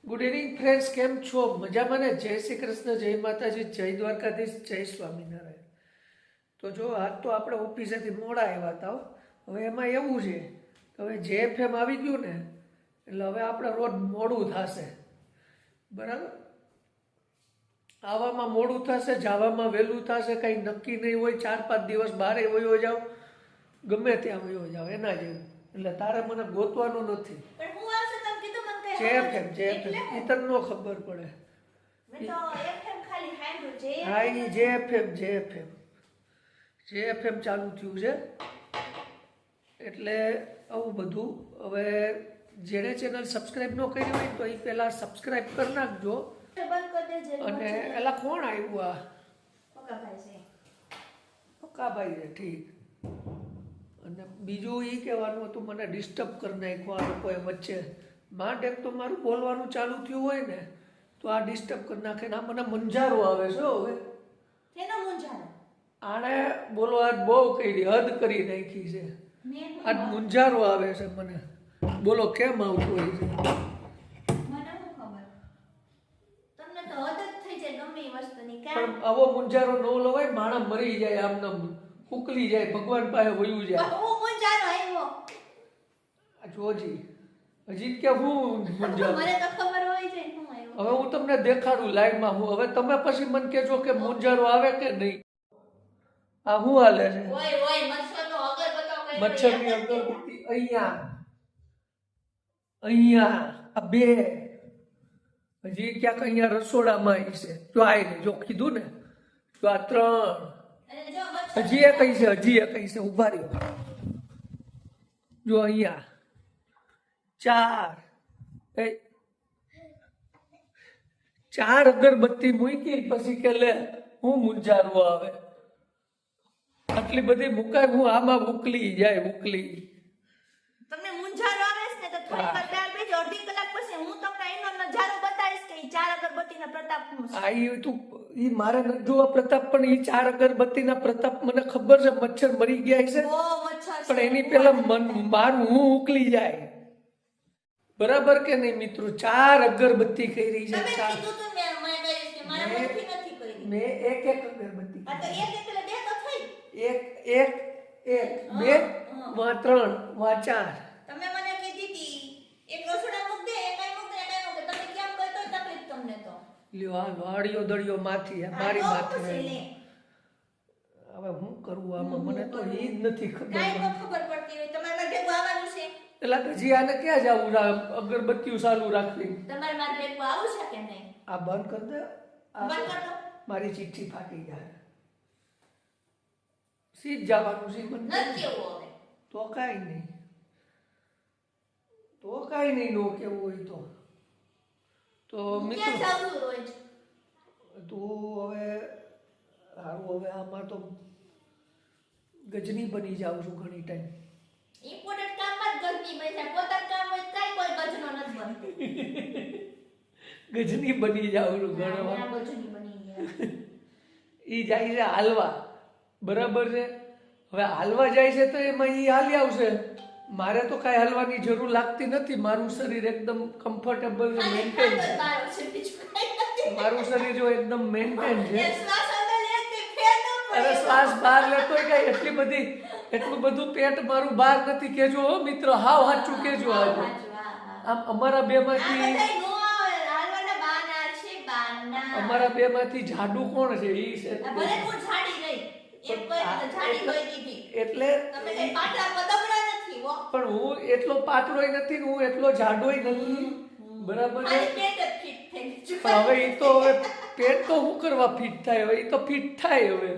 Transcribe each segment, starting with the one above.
Good evening friends, કેમ છો? મજામાં ને? જય શ્રી કૃષ્ણ, જય માતાજી, જય દ્વારકાધીશ, જય સ્વામિનારાયણ. તો જો આજ તો આપણે ઓફિસેથી મોડા આવ્યા હતા. હવે એમાં એવું છે કે હવે JFM આવી ગયું ને એટલે હવે આપણે રોજ મોડું થશે, બરાબર? આવવામાં મોડું થશે, જવામાં વહેલું થશે, કંઈ નક્કી નહીં હોય. 4-5 દિવસ બહાર વયો જાઓ, ગમે ત્યાં વયો જાઓ, એના જેવું. એટલે તારે મને ગોતવાનું નથી. JFM એ તને નો ખબર પડે. હા, એ JFM ચાલુ થયું છે એટલે આવું બધું. હવે જેણે ચેનલ સબસ્ક્રાઇબ ન કરી હોય તો એ પહેલાં સબસ્ક્રાઇબ કરી નાખજો. અને એલા કોણ આવ્યું? આ પક્કાભાઈ છે, ઠીક. અને બીજું એ કહેવાનું હતું, મને ડિસ્ટર્બ કરી નાખ્યું આ લોકોએ વચ્ચે. માંડ એક તો મારું બોલવાનું ચાલુ થયું હોય ને તો આ ડિસ્ટર્બ કરી નાખે ને. આ મને મંજારો આવે છે. હવે આણે બોલવા બહુ કરી હદ કરી નાખી છે. આજ મુંજારો આવે છે મને. બોલો કેમ આવતું હોય છે? પણ આવો મુંજારો ન લવાય, માણસ મરી જાય, આમને ઉકલી જાય, ભગવાન પાસે વયું જાય. જોજી હજી કે હું મુંજારો, હવે હું તમને દેખાડું લાઈવમાં. હું હવે તમે પછી મને કહેજો કે મુંજારો આવે કે નહીં. આ શું હાલે છે? મચ્છરની અગરબત્તી અહીંયા આ બે, હજી ક્યાંક અહીંયા રસોડામાં આવી છે. જો આવી જો કીધું ને, જો આ 3, હજી એ કઈ છે, ઉભા રહ્યો. જો અહીંયા 4 અગરબત્તી મૂકી પછી કે લે હું મુંજારો આવે. આટલી બધી મુકાય, હું આમાં ઉકલી જાય. તમને મુંજારો આવે છે ને તો થોડી વાર ત્યાર બેજો, અડધી કલાક પછી હું તમને એનો નજારો બતાવીશ કે 4 અગરબત્તીના પ્રતાપ શું છે. આ ઈ મારે ન જોવા પ્રતાપ, પણ ઈ 4 અગરબત્તીના પ્રતાપ મને ખબર છે. મચ્છર મરી ગયા છે પણ એની પેલા મારું હું ઉકલી જાય. બરાબર કે નહીં મિત્રો? 4 અગરબત્તી કરી છે. મેં એક અગરબત્તી, એક 2 માં 3 માં 4. તમે મને કીધી હતી એક રસોડા મૂક દે, એકાઈ મૂક દે. તમે કેમ કરતો તકલીફ તમને તો લ્યો આ વાડિયો દળિયો માથી મારી માથે. હવે હું કરું આમાં? મને તો એ જ નથી ખબર. ખબર પડતી હોય તમારે ભેગું આવવાનું છે. એટલે હજી આને ક્યાં જવું? અગરબત્તીઓ ચાલુ રાખવી. તમારે મારે ભેગું આવું છે કે નહીં? આ બંધ કરી દે. બંધ કર દો. મારી ચિઠ્ઠી ફાટી જાય. સીધ જવાનું છે મને. નથી કેવું હવે તો કાંઈ નહીં, નો કેવું હોય તો મિત્રો ક્યાં જાવું રોજ? તું હવે સારું, હવે આમાં તો ગજની બની જાઉં છું ઘણી ટાઈમ. ઇમ્પોર્ટન્ટ કામમાં જ ગજની બની જાય. પોતાનું કામ હોય કાઈ કોઈ ગજનો નથી બનતો. ગજની બની જાઉં છું ઘણા વાર. ગજની બની ગયા. ઈ જાય છે હાલવા, બરાબર છે? હવે હાલવા જાય છે તો એમાં ઈ હાલી આવશે. મારે તો કાંઈ હાલવાની જરૂર લાગતી નથી. મારું શરીર એકદમ કમ્ફર્ટેબલ ને મેન્ટેન છે. મારું શરીર જો એકદમ મેન્ટેન છે. અરે શ્વાસ બહાર લેતોય કાંઈ એટલું બધું પેટ મારું બહાર નથી. કેજો હો મિત્રો, હાવ સાચું કેજો. આજે આમ અમારા બે માંથી જાડુ કોણ છે? ઈ છે. એટલે પણ હું એટલો પાતળોય નથી ને હું એટલો જાડોય નથી, બરાબર છે? પણ હવે એ તો હવે પેટ તો શું કરવા ફિટ થાય? હવે એ તો ફિટ થાય. હવે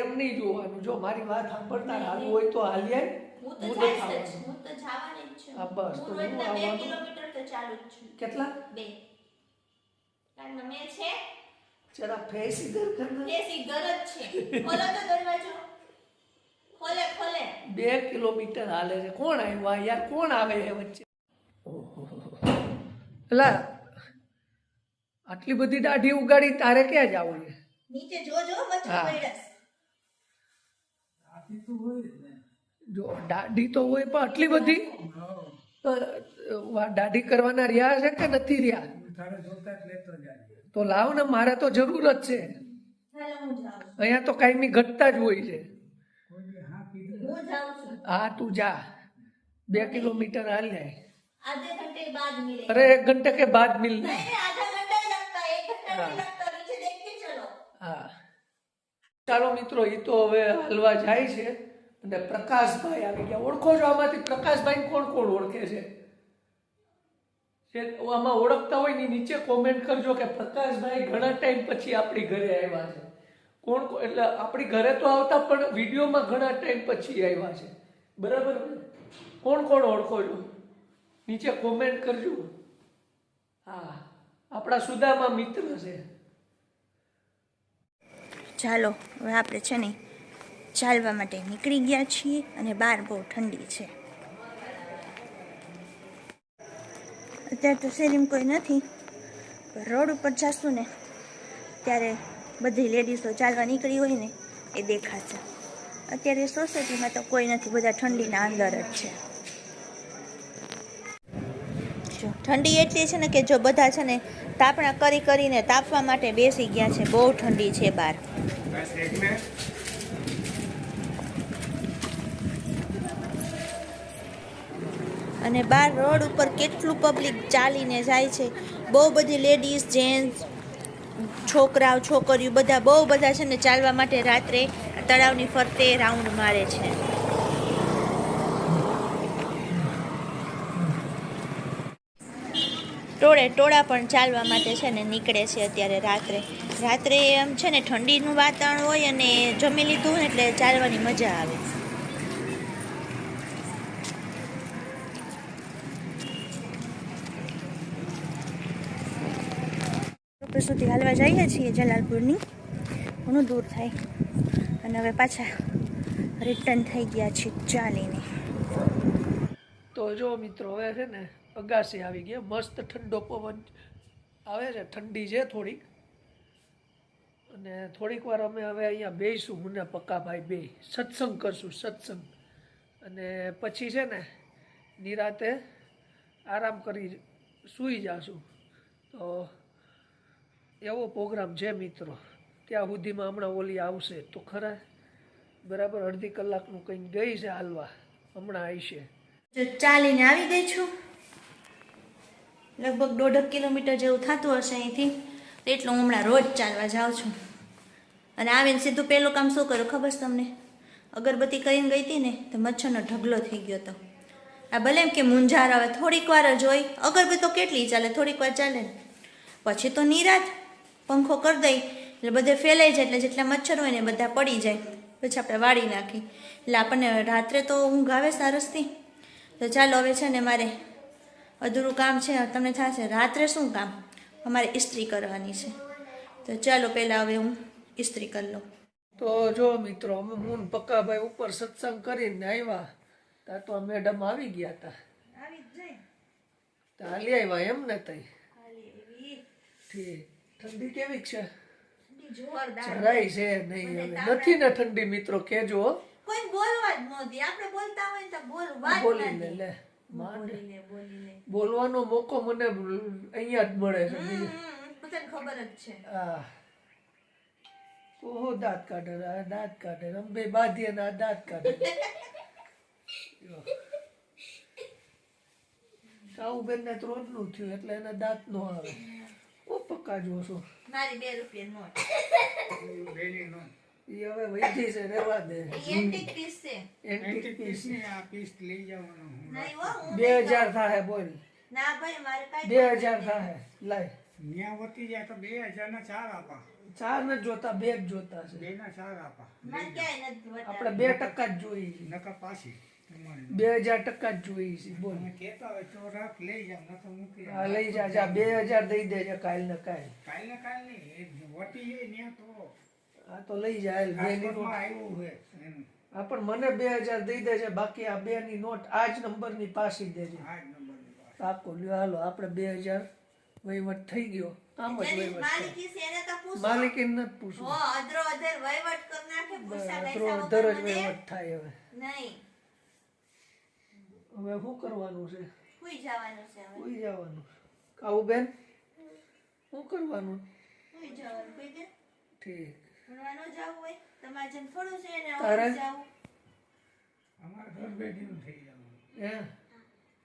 એમ નહીં જોવાનું. જો મારી વાત સાંભળતા હાલવું હોય તો હાલ્યા. હું તો જવાની જ છું. હા બસ, તો હું 2 આવવાનું. કિલોમીટર તો ચાલુ જ છું. કેટલા? 2. કારણ મેં છે જરા ફેસ ઇધર કરના. એસી ઘર જ છે. ખોલો તો દરવાજો. ખોલે 2 કિલોમીટર હાલે છે. કોણ આવ્યા યાર? કોણ આવે છે વચ્ચે? એલા આટલી બધી દાઢી ઉગાડી તારે ક્યાં જવું છે? નીચે જોજો મચ્છર પડ્યા. જો દાઢી તો હોય પણ આટલી બધી દાઢી કરવાના રહ્યા છે કે નથી રહ્યા? તારે જોતા જ લેતો જાય. તો લાવ ને, મારે તો જરૂર જ છે. ચાલો હું જાઉં છું. અહીંયા તો કાયમી ઘટતા જ હોય છે. કોઈ દી હા કીધું. હું જાઉં છું. હા તું જા, 2 કિલોમીટર હાલ જાય. आधे घंटे बाद मिलेंगे। अरे 1 घंटे के बाद मिलना। नहीं नहीं, आधा घंटा ही लगता है, 1 घंटा नहीं लगता। नीचे देख के चलो। હા ચાલો મિત્રો, એ તો હવે હલવા જાય છે. અને પ્રકાશભાઈ આવી ગયા. ઓળખો છો આમાંથી પ્રકાશભાઈ? કોણ કોણ ઓળખે છે? જે આમાં ઓળખતા હોય ને નીચે કોમેન્ટ કરજો કે પ્રકાશભાઈ ઘણા ટાઈમ પછી આપણી ઘરે આવ્યા છે. કોણ એટલે આપણી ઘરે તો આવતા પણ વિડીયોમાં ઘણા ટાઈમ પછી આવ્યા છે. બરાબર ને? કોણ કોણ ઓળખો છો નીચે કોમેન્ટ કરજો. હા, આપણા સુદામા મિત્ર છે. ચાલો હવે આપણે છે ને ચાલવા માટે નીકળી ગયા છીએ અને બહાર બહુ ઠંડી છે. અત્યારે તો શેરીમાં કોઈ નથી, રોડ ઉપર જશું ને ત્યારે બધી લેડીઝો ચાલવા નીકળી હોય ને એ દેખાશે. અત્યારે સોસાયટીમાં તો કોઈ નથી, બધા ઠંડીના અંદર જ છે. જો ઠંડી એટલી છે ને કે જો બધા છે ને તાપણા કરી કરીને તાપવા માટે બેસી ગયા છે. બહુ ઠંડી છે બહાર. બસ એક ને અને બહાર રોડ ઉપર કેટલું પબ્લિક ચાલીને જાય છે. બહુ બધી લેડીઝ, જેન્ટ્સ, છોકરાઓ, છોકરીઓ બધા બહુ બધા છે ને ચાલવા માટે રાત્રે તળાવની ફરતે રાઉન્ડ મારે છે. ટોળા પણ ચાલવા માટે છે ને નીકળે છે અત્યારે રાત્રે એમ છે ને ઠંડીનું વાતાવરણ હોય અને જમી લીધું ને એટલે ચાલવાની મજા આવે. સુધી હાલવા જઈએ છીએ જલાલપુરની, ઘણું દૂર થાય. અને હવે પાછા રિટર્ન થઈ ગયા છે ચાલીને. તો જો મિત્રો, હવે છે ને અગાસી આવી ગયા. મસ્ત ઠંડો પવન આવે છે, ઠંડી છે થોડીક. અને થોડીક વાર અમે હવે અહીંયા બેસીશું, હું ને પક્કાભાઈ બે સત્સંગ કરશું, સત્સંગ. અને પછી છે ને નિરાતે આરામ કરી સૂઈ જશું. તો એવો પ્રોગ્રામ છે મિત્રો. ત્યાં સુધીમાં હમણાં ઓલી આવશે તો ખરા, બરાબર 1/2 કલાકનું કંઈક ગઈ છે હાલવા, હમણાં આવશે. જો ચાલીને આવી ગઈ છું, લગભગ 1.5 કિલોમીટર જેવું થતું હશે અહીંથી. તો એટલું હું હમણાં રોજ ચાલવા જાઉં છું. અને આવીને સીધું પહેલું કામ શું કરું ખબર છે તમને? અગરબત્તી કરીને ગઈ હતી ને તો મચ્છરનો ઢગલો થઈ ગયો હતો. આ ભલે એમ કે મૂંઝાર આવે, થોડીક વાર જ હોય. અગરબત્તી તો કેટલી ચાલે, થોડીક વાર ચાલે ને પછી તો નિરાત પંખો કરી દઈ એટલે બધે ફેલાઈ જાય. એટલે જેટલા મચ્છર હોય ને બધા પડી જાય, પછી આપણે વાળી નાખી. એટલે આપણને રાત્રે તો ઊંઘ આવે સરસથી. તો ચાલો હવે છે ને મારે અધૂરું કામ છે. તમને થશે રાત્રે શું કામ? અમારે ઇસ્ત્રી કરવાની છે. તો ચાલો પહેલાં હવે હું ઇસ્ત્રી કરી લઉં. તો જો મિત્રો, અમે હું ને પક્કાભાઈ ઉપર સત્સંગ કરીને આવ્યા ત્યાં તો આ મેડમ આવી ગયા હતા. આવી જ જાય. તો હાલી આવ્યા એમ ને? તઈ ઠીક. ઠંડી કેવી છે? જોરદાર. જરાય છે નહીં હવે, નથી ને ઠંડી મિત્રો? કેજો હો. કોઈ બોલવા જ ન દે. આપણે બોલતા હોય ને તો બોલવા જ બોલી ન લે દે. લે માંડ. બોલી લે. બોલવાનો મોકો મને અહીંયા જ મળે છે. બીજું બધાને ખબર જ છે. હા, ઓહો દાંત કાઢે, આ દાંત કાઢે, અંબે બાંધીએ ને આ દાંત કાઢે. કાઉબેન ને રોજનું થયું એટલે એના દાંત નો આવે. ઓ પક્કા જો છો, મારી 2 રૂપિયા નોટ. બેની નો એ હવે વૈધી છે, રેવા દે. એન્ટિક પીસ છે. એન્ટિક પીસ ની આ પીસ લઈ જવાનો હું. નહીં હો, હું 2000 થાય. બોલ, ના ભાઈ મારે કાંઈ 2000 થાય. લાય, ન્યા વતી જાય તો 2000 ના 4 આપા. 4 નથી જોતા, 2 જ જોતા છે. 2 ના 4 આપા. મારે ક્યાંય નથી વટાવી. આપણે 2% જ જોઈએ છે. નકર પાછી તમારે 2000% જ જોઈએ છે. બોલ, તમે કહેતા હોય તો રાખ લઈ જાવ, નકર મૂકી હા લઈ જા, જા 2000 દઈ દેજે કાલ ને કાલ. કાલ ને કાલ નહીં, એ વટી જાય ન્યા તો હા તો લઈ જા. હાલ, બેની રાજકોટમાં નોટ. આવ્યું છે એનું. હા પણ મને 2000 દઈ દેજે, બાકી આ 2 ની નોટ આ જ નંબરની પાછી દેજે. આ જ નંબરની વાત. પાકો લ્યો. હાલો, આપણે 2000 વહીવટ થઈ ગયો. આમ જ જેની વહીવટ થાય. માલિકી છે એને તો પૂછો. માલિકીને નથી પૂછવું. હો, અધરો અધર વહીવટ કરી નાખે, પૂછા અધરો પૈસા અધર જ વગર મને. વહીવટ થાય. હવે નહીં. હવે શું કરવાનું છે? સુઈ જવાનું છે હવે સુઈ જવાનું. કાવું બેન શું કરવાનું? સુઈ જવાનું કોઈ દે ઠીક. ભણવા ન જવું હોય તમારે જેમ થોડું છે ને તારે? ઓફિસ જાવું અમારે ઘર બેઠીનું થઈ જવાનું. હે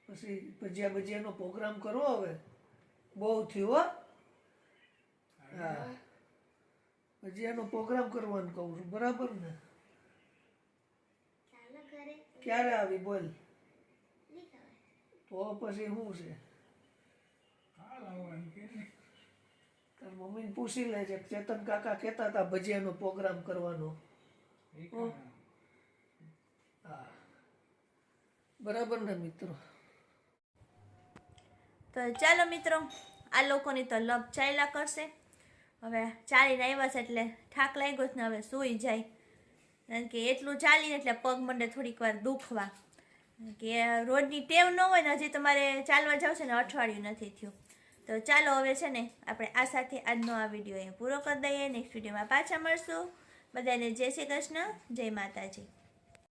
પછી ભજીયાનો પ્રોગ્રામ કરવો હવે. બહુ થયું હો. હા ભજીયાનો પ્રોગ્રામ કરવાનું કહું છું, બરાબર ને? ક્યારે આવી બોલ? તો પછી શું છે? કાલ આવવાનું કે ને. તાર મમ્મીને પૂછી લેજે. ચેતન કાકા કહેતા હતા ભજીયાનો પ્રોગ્રામ કરવાનો. એ કાલ. હા બરાબર ને મિત્રો? તો ચાલો મિત્રો આ લોકોની તો લપ ચાલ્યા કરશે. હવે ચાલીને આવ્યા છે એટલે થાક લાગ્યો છે ને હવે સૂઈ જાય, કારણ કે એટલું ચાલીને એટલે પગ મંડે થોડીક વાર દુખવા, કે રોજની ટેવ ન હોય ને. હજી તમારે ચાલવા જાવ છે ને અઠવાડિયું નથી થયું. તો ચાલો હવે છે ને આપણે આ સાથે આજનો આ વિડીયો અહીંયા પૂરો કરી દઈએ. નેક્સ્ટ વિડીયોમાં પાછા મળશું. બધાને જય શ્રી કૃષ્ણ, જય માતાજી.